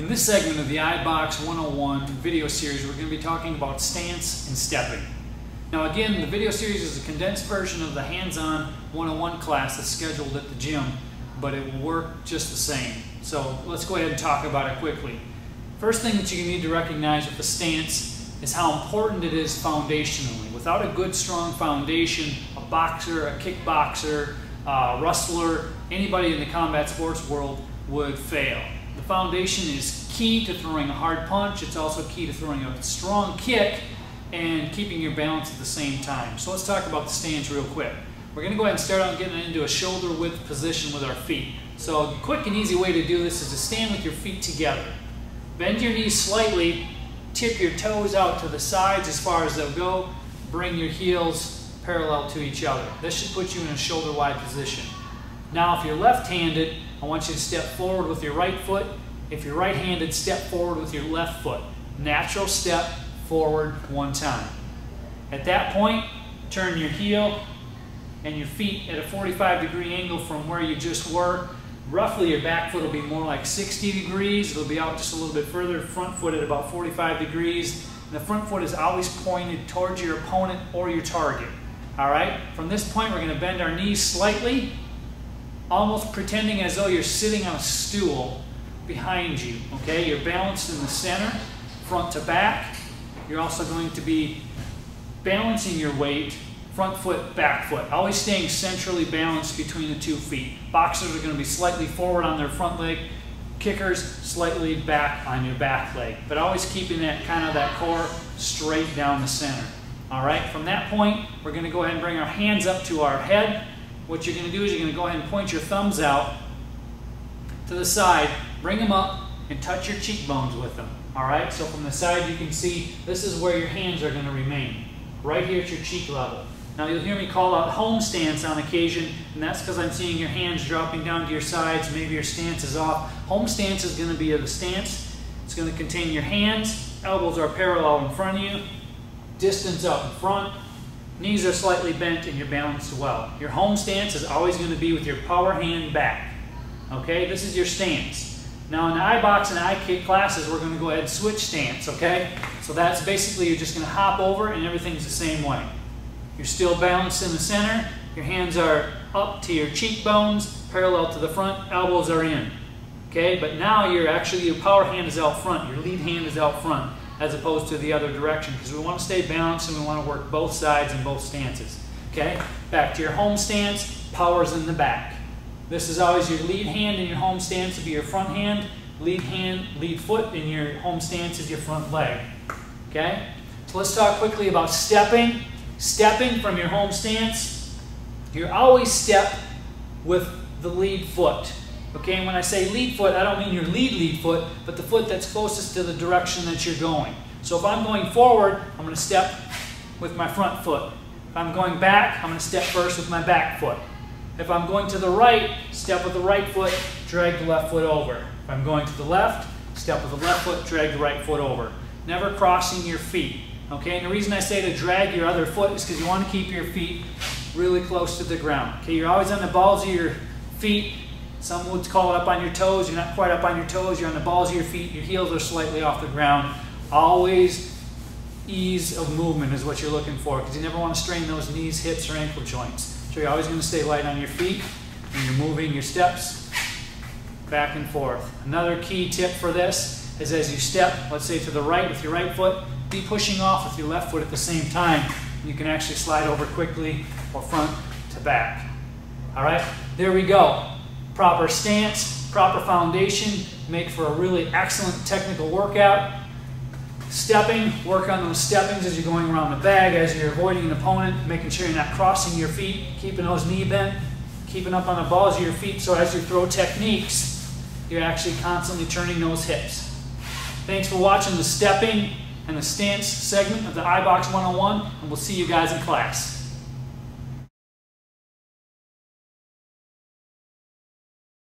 In this segment of the iBox 101 video series, we're going to be talking about stance and stepping. Now again, the video series is a condensed version of the hands-on 101 class that's scheduled at the gym, but it will work just the same. So let's go ahead and talk about it quickly. First thing that you need to recognize with the stance is how important it is foundationally. Without a good, strong foundation, a boxer, a kickboxer, a wrestler, anybody in the combat sports world would fail. The foundation is key to throwing a hard punch. It's also key to throwing a strong kick and keeping your balance at the same time. So let's talk about the stance real quick. We're going to go ahead and start out getting into a shoulder width position with our feet. So a quick and easy way to do this is to stand with your feet together. Bend your knees slightly, tip your toes out to the sides as far as they'll go, bring your heels parallel to each other. This should put you in a shoulder wide position. Now if you're left-handed, I want you to step forward with your right foot. If you're right-handed, step forward with your left foot. Natural step forward one time. At that point, turn your heel and your feet at a 45-degree angle from where you just were. Roughly your back foot will be more like 60 degrees. It'll be out just a little bit further. Front foot at about 45 degrees. And the front foot is always pointed towards your opponent or your target. All right? From this point, we're going to bend our knees slightly, almost pretending as though you're sitting on a stool behind you. Okay? You're balanced in the center, front to back. You're also going to be balancing your weight front foot, back foot. Always staying centrally balanced between the 2 feet. Boxers are going to be slightly forward on their front leg. Kickers slightly back on your back leg. But always keeping that kind of that core straight down the center. All right, from that point, we're going to go ahead and bring our hands up to our head. What you're going to do is you're going to go ahead and point your thumbs out to the side, bring them up, and touch your cheekbones with them. All right, so from the side you can see this is where your hands are going to remain, right here at your cheek level. Now you'll hear me call out home stance on occasion, and that's because I'm seeing your hands dropping down to your sides. Maybe your stance is off. Home stance is going to be the stance. It's going to contain your hands, elbows are parallel in front of you, distance up in front, knees are slightly bent, and you're balanced well. Your home stance is always going to be with your power hand back. Okay, this is your stance. Now in the iBox and iKick classes, we're going to go ahead and switch stance, okay? So that's basically you're just going to hop over and everything's the same way. You're still balanced in the center, your hands are up to your cheekbones, parallel to the front, elbows are in. Okay, but now your power hand is out front, your lead hand is out front, as opposed to the other direction, because we want to stay balanced and we want to work both sides in both stances. Okay, back to your home stance, power's in the back. This is always your lead hand in your home stance will be your front hand, lead foot in your home stance is your front leg. Okay, so let's talk quickly about stepping. Stepping from your home stance, you always step with the lead foot. Okay, and when I say lead foot, I don't mean your lead foot, but the foot that's closest to the direction that you're going. So if I'm going forward, I'm going to step with my front foot. If I'm going back, I'm going to step first with my back foot. If I'm going to the right, step with the right foot, drag the left foot over. If I'm going to the left, step with the left foot, drag the right foot over. Never crossing your feet. Okay, and the reason I say to drag your other foot is because you want to keep your feet really close to the ground. Okay, you're always on the balls of your feet. Some would call it up on your toes. You're not quite up on your toes. You're on the balls of your feet. Your heels are slightly off the ground. Always ease of movement is what you're looking for, because you never want to strain those knees, hips, or ankle joints. So you're always going to stay light on your feet, and you're moving your steps back and forth. Another key tip for this is as you step, let's say to the right with your right foot, be pushing off with your left foot at the same time. You can actually slide over quickly or front to back. All right, there we go. Proper stance, proper foundation, make for a really excellent technical workout. Stepping, work on those steppings as you're going around the bag, as you're avoiding an opponent, making sure you're not crossing your feet, keeping those knee bent, keeping up on the balls of your feet, so as you throw techniques, you're actually constantly turning those hips. Thanks for watching the stepping and the stance segment of the iBox 101, and we'll see you guys in class.